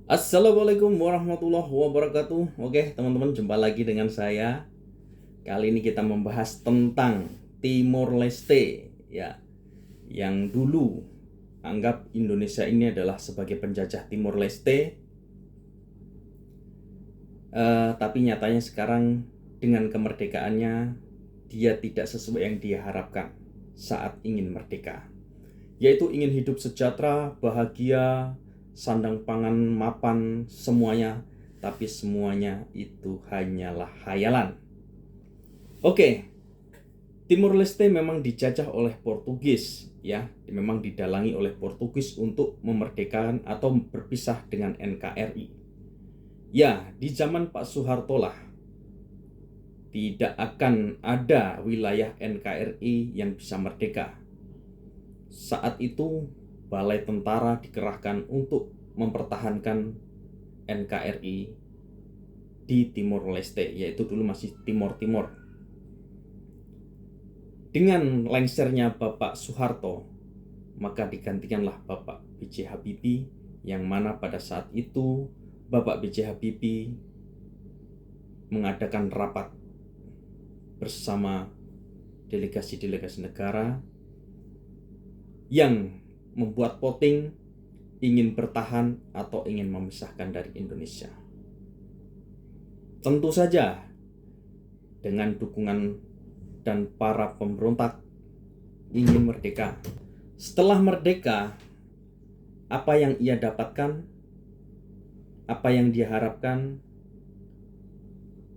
Assalamualaikum warahmatullahi wabarakatuh. Oke, teman-teman, jumpa lagi dengan saya. Kali ini kita membahas tentang Timor Leste, ya, yang dulu anggap Indonesia ini adalah sebagai penjajah Timor Leste. Tapi nyatanya sekarang dengan kemerdekaannya dia tidak sesuai yang dia harapkan saat ingin merdeka, yaitu ingin hidup sejahtera, bahagia, sandang pangan mapan semuanya, tapi semuanya itu hanyalah khayalan. Oke, Timor Leste memang dijajah oleh Portugis, ya, memang didalangi oleh Portugis untuk memerdekakan atau berpisah dengan NKRI. Ya, di zaman Pak Soeharto lah tidak akan ada wilayah NKRI yang bisa merdeka. Saat itu balai tentara dikerahkan untuk mempertahankan NKRI di Timor Leste, yaitu dulu masih Timor Timur. Dengan lengsernya Bapak Soeharto, maka digantikanlah Bapak B.J. Habibie, yang mana pada saat itu Bapak B.J. Habibie mengadakan rapat bersama delegasi-delegasi negara yang membuat voting ingin bertahan atau ingin memisahkan dari Indonesia. Tentu saja dengan dukungan dan para pemberontak ingin merdeka. Setelah merdeka, apa yang ia dapatkan, apa yang dia harapkan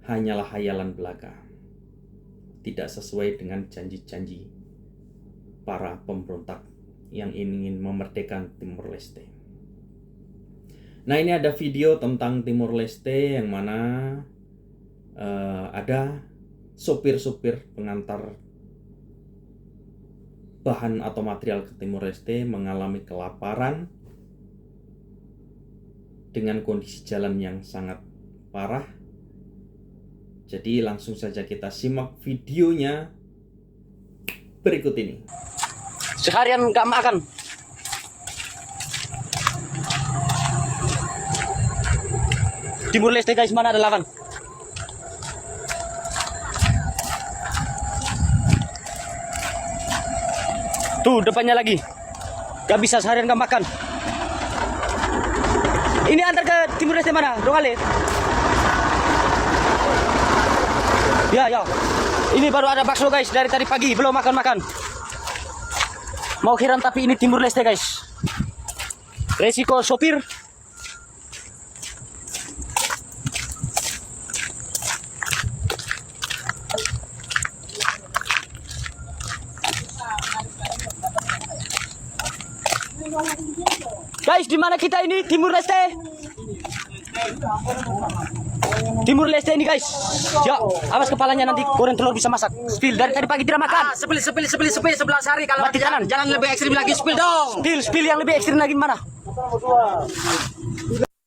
hanyalah hayalan belaka. Tidak sesuai dengan janji-janji para pemberontak yang ingin memerdekakan Timor Leste. Nah, ini ada video tentang Timor Leste yang mana ada sopir-sopir pengantar bahan atau material ke Timor Leste mengalami kelaparan dengan kondisi jalan yang sangat parah. Jadi langsung saja kita simak videonya berikut ini. Seharian gak makan. Timor Leste guys, mana ada lawan? Tuh depannya lagi. Gak bisa seharian gak makan. Ini antar ke Timor Leste mana? Dongale. Ya. Ini baru ada bakso guys dari tadi pagi, belum makan-makan. Mau heran tapi ini Timor Leste guys. Resiko sopir. Guys, di mana kita ini? Timor Leste. Timor Leste ini guys. Ya, awas kepalanya nanti goreng telur bisa masak. Spill dari tadi pagi tidak makan. Spill 11 hari kalau Mati kanan. jalan lebih ekstrim lagi spill dong. Spill yang lebih ekstrim lagi mana?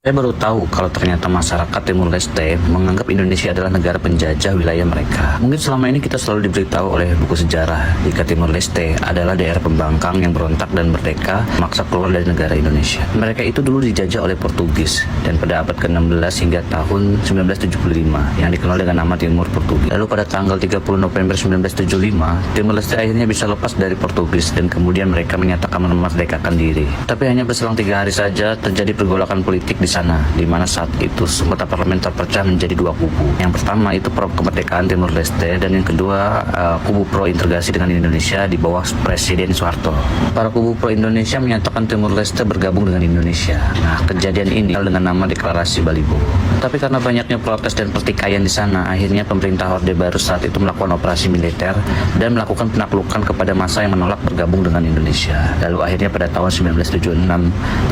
Saya baru tahu kalau ternyata masyarakat Timor Leste menganggap Indonesia adalah negara penjajah wilayah mereka. Mungkin selama ini kita selalu diberitahu oleh buku sejarah jika Timor Leste adalah daerah pembangkang yang berontak dan merdeka maksa keluar dari negara Indonesia. Mereka itu dulu dijajah oleh Portugis dan pada abad ke-16 hingga tahun 1975 yang dikenal dengan nama Timur Portugis. Lalu pada tanggal 30 November 1975, Timor Leste akhirnya bisa lepas dari Portugis dan kemudian mereka menyatakan memerdekakan diri. Tapi hanya berselang 3 hari saja terjadi pergolakan politik di sana, di mana saat itu anggota parlemen terpecah menjadi 2 kubu. Yang pertama itu pro kemerdekaan Timor Leste dan yang kedua kubu pro integrasi dengan Indonesia di bawah Presiden Soeharto. Para kubu pro Indonesia menyatakan Timor Leste bergabung dengan Indonesia. Nah, kejadian ini dengan nama Deklarasi Balibo. Tapi karena banyaknya protes dan pertikaian di sana, akhirnya pemerintah Orde Baru saat itu melakukan operasi militer dan melakukan penaklukan kepada massa yang menolak bergabung dengan Indonesia. Lalu akhirnya pada tahun 1976,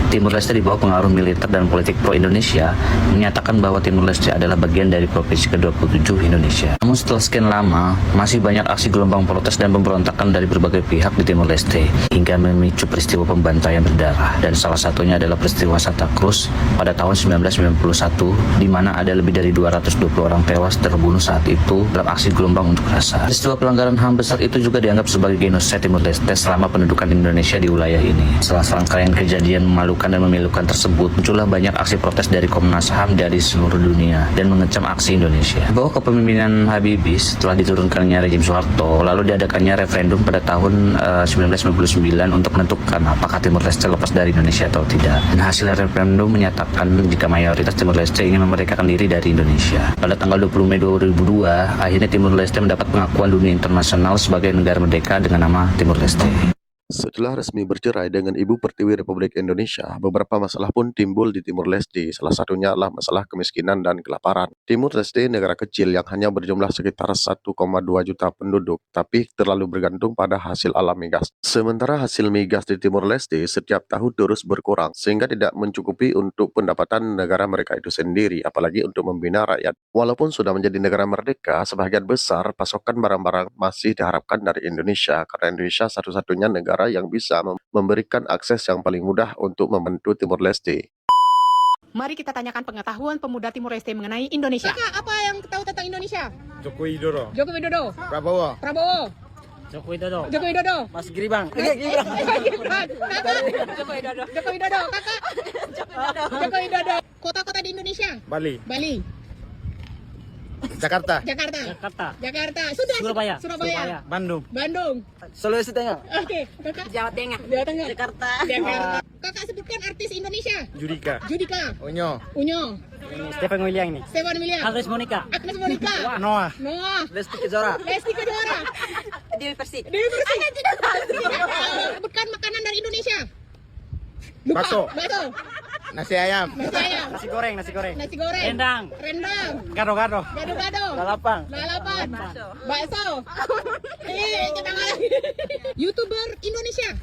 Timor Leste di bawah pengaruh militer dan politik pro-Indonesia menyatakan bahwa Timor Leste adalah bagian dari Provinsi ke-27 Indonesia. Namun setelah sekian lama, masih banyak aksi gelombang protes dan pemberontakan dari berbagai pihak di Timor Leste hingga memicu peristiwa pembantaian berdarah, dan salah satunya adalah peristiwa Santa Cruz pada tahun 1991 di mana ada lebih dari 220 orang tewas terbunuh saat itu dalam aksi gelombang unjuk rasa. Peristiwa pelanggaran HAM besar itu juga dianggap sebagai genosida Timor Leste selama pendudukan Indonesia di wilayah ini. Setelah serangkaian kejadian memalukan dan memilukan tersebut, muncullah banyak aksi protes dari Komnas HAM dari seluruh dunia dan mengecam aksi Indonesia. Bahwa kepemimpinan Habibie setelah diturunkannya rejim Soeharto, lalu diadakannya referendum pada tahun 1999 untuk menentukan apakah Timur Leste lepas dari Indonesia atau tidak. Dan hasil referendum menyatakan jika mayoritas Timur Leste ingin memerdekakan diri dari Indonesia. Pada tanggal 20 Mei 2002, akhirnya Timur Leste mendapat pengakuan dunia internasional sebagai negara merdeka dengan nama Timur Leste. Setelah resmi bercerai dengan Ibu Pertiwi Republik Indonesia, beberapa masalah pun timbul di Timur Leste. Salah satunya adalah masalah kemiskinan dan kelaparan. Timur Leste negara kecil yang hanya berjumlah sekitar 1,2 juta penduduk, tapi terlalu bergantung pada hasil alam migas. Sementara hasil migas di Timur Leste setiap tahun terus berkurang, sehingga tidak mencukupi untuk pendapatan negara mereka itu sendiri, apalagi untuk membina rakyat. Walaupun sudah menjadi negara merdeka, sebagian besar pasokan barang-barang masih diharapkan dari Indonesia, karena Indonesia satu-satunya negara yang bisa memberikan akses yang paling mudah untuk membantu Timor Leste. Mari kita tanyakan pengetahuan pemuda Timur Leste mengenai Indonesia. Kakak, apa yang tahu tentang Indonesia? Joko Widodo, Joko Widodo, Prabowo, Prabowo, Joko Widodo, Joko Widodo, Mas Giribang. Kakak, Joko Widodo, Joko Widodo, kakak, Joko Widodo. Kota-kota di Indonesia? Bali, Bali, Jakarta, Jakarta. Sudah. Surabaya, Bandung, Bandung. Sulawesi Tengah. Oke, kakak. Jawa Tengah. Jawa Tengah. Jakarta. Jakarta. Kakak sebutkan artis Indonesia. Judika, Judika, Onyo, Unyo, Stefan William ini. Stefan William, Agnes Monica. Agnes Monica, Noah, Noah, Lesti Kejora. Lesti Kejora. Dewi Persik. Dewi Persik. Sebutkan makanan dari Indonesia. Lupa. Bakso. Bakso. nasi ayam, Nasi ayam. Nasi goreng. Nasi goreng. Rendang. Rendang. gado-gado, Gado-gado. Lalapang. Lalapan. Bakso. Kita lagi. YouTuber Indonesia.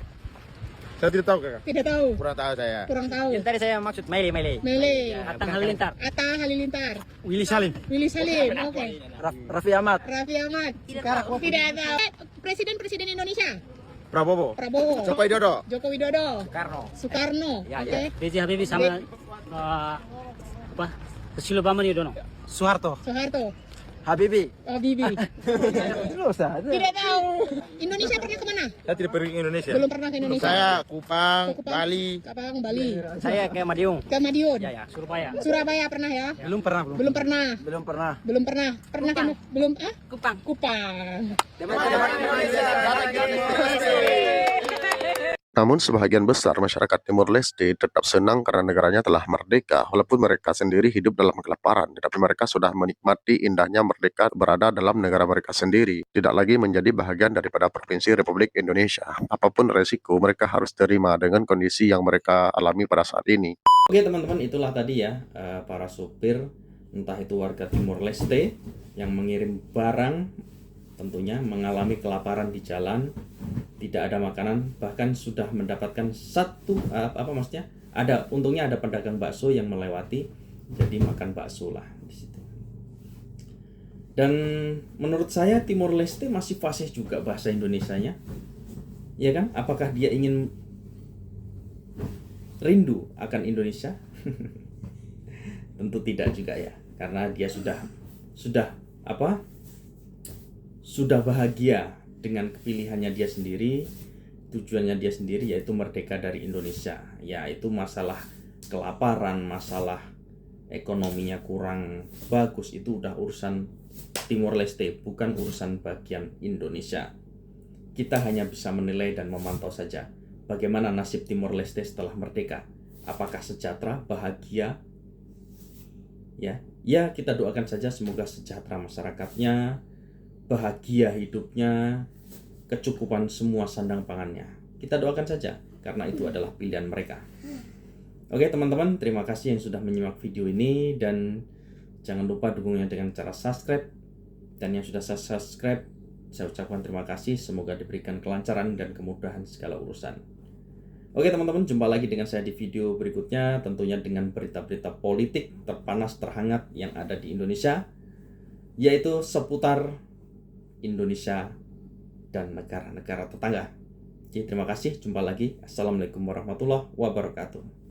saya tidak tahu kakak, Tidak tahu. kurang tahu saya. Kurang tahu. Yang tadi saya maksud Mele. Mele. Atta Halilintar. Atta Halilintar. Willy Salim, Willy Salim. Oke. Raffi Ahmad. Raffi Ahmad. Tidak tahu. Presiden Indonesia. Prabowo, Prabowo. Joko Widodo, Joko Widodo. Soekarno. Ya, Oke. B.J. Habibie sama apa? Susilo Bambang Yudhoyono. Soeharto, Soeharto. Habibie. Habibie. Tidak tahu. Indonesia pernah kemana? saya tidak pergi ke Indonesia. Belum pernah ke Indonesia. Saya Kupang, Ke Kupang, Bali, Kapang, Bali. Saya ke Madiun. Ke Madiun. Ya, Surabaya. Surabaya pernah ya? belum pernah. Belum pernah. Belum pernah. Pernah kan? Belum Kupang. Kupang. Namun sebagian besar masyarakat Timor Leste tetap senang karena negaranya telah merdeka, walaupun mereka sendiri hidup dalam kelaparan, tetapi mereka sudah menikmati indahnya merdeka berada dalam negara mereka sendiri, tidak lagi menjadi bahagian daripada Provinsi Republik Indonesia. Apapun resiko, mereka harus terima dengan kondisi yang mereka alami pada saat ini. Oke teman-teman, itulah tadi ya para sopir, entah itu warga Timor Leste yang mengirim barang, tentunya mengalami kelaparan di jalan, tidak ada makanan, bahkan sudah mendapatkan untungnya ada pedagang bakso yang melewati, jadi makan bakso lah di situ. Dan menurut saya Timor Leste masih fasih juga bahasa Indonesianya, ya kan? Apakah dia ingin rindu akan Indonesia? Tentu tidak juga ya, karena dia sudah bahagia dengan kepilihannya dia sendiri, tujuannya dia sendiri, yaitu merdeka dari Indonesia. Yaitu masalah kelaparan, masalah ekonominya kurang bagus, itu udah urusan Timor Leste, bukan urusan bagian Indonesia. Kita hanya bisa menilai dan memantau saja bagaimana nasib Timor Leste setelah merdeka. Apakah sejahtera, bahagia? Ya, kita doakan saja semoga sejahtera masyarakatnya, bahagia hidupnya, kecukupan semua sandang pangannya. Kita doakan saja, karena itu adalah pilihan mereka. Oke teman-teman, terima kasih yang sudah menyimak video ini, dan jangan lupa dukungnya dengan cara subscribe. Dan yang sudah subscribe, saya ucapkan terima kasih, semoga diberikan kelancaran dan kemudahan segala urusan. Oke teman-teman, jumpa lagi dengan saya di video berikutnya, tentunya dengan berita-berita politik terpanas terhangat yang ada di Indonesia, yaitu seputar Indonesia dan negara-negara tetangga. Jadi terima kasih, jumpa lagi. Assalamualaikum warahmatullahi wabarakatuh.